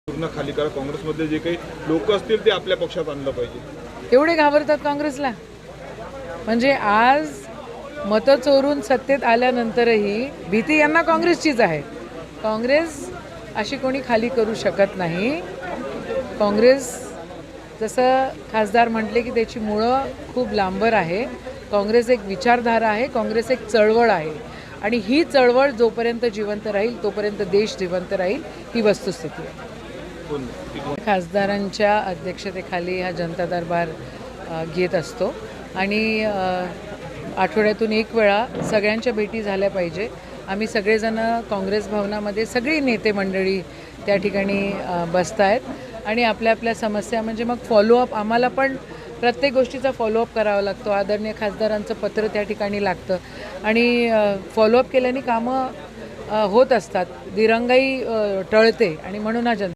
पूर्ण खाली करा, काँग्रेसमध्ये जे काही लोक असतील ते आपल्या पक्षात आणलं पाहिजे. एवढे घाबरतात काँग्रेसला? म्हणजे आज मतं चोरून सत्तेत आल्यानंतरही भीती यांना काँग्रेसचीच आहे. काँग्रेस अशी कोणी खाली करू शकत नाही. काँग्रेस जसं खासदार म्हटले की त्याची मुळं खूप लांबर आहे. काँग्रेस एक विचारधारा आहे, काँग्रेस एक चळवळ आहे आणि ही चळवळ जोपर्यंत जिवंत राहील तोपर्यंत देश जिवंत राहील, ही वस्तुस्थिती आहे. खासदारांच्या अध्यक्षतेखाली हा जनता दरबार घेत असतो आणि आठवड्यातून एक वेळा सगळ्यांच्या भेटी झाल्या पाहिजे. आम्ही सगळेजण काँग्रेस भवनामध्ये सगळी नेते मंडळी त्या ठिकाणी बसत आहेत आणि आपल्या आपल्या समस्या म्हणजे मग फॉलोअप आम्हाला पण प्रत्येक गोष्टीचा फॉलोअप करावा लागतो. आदरणीय खासदारांचं पत्र त्या ठिकाणी लागतं आणि फॉलोअप केल्याने कामं होत असतात. दिरंगाई टळते आणि म्हणून हा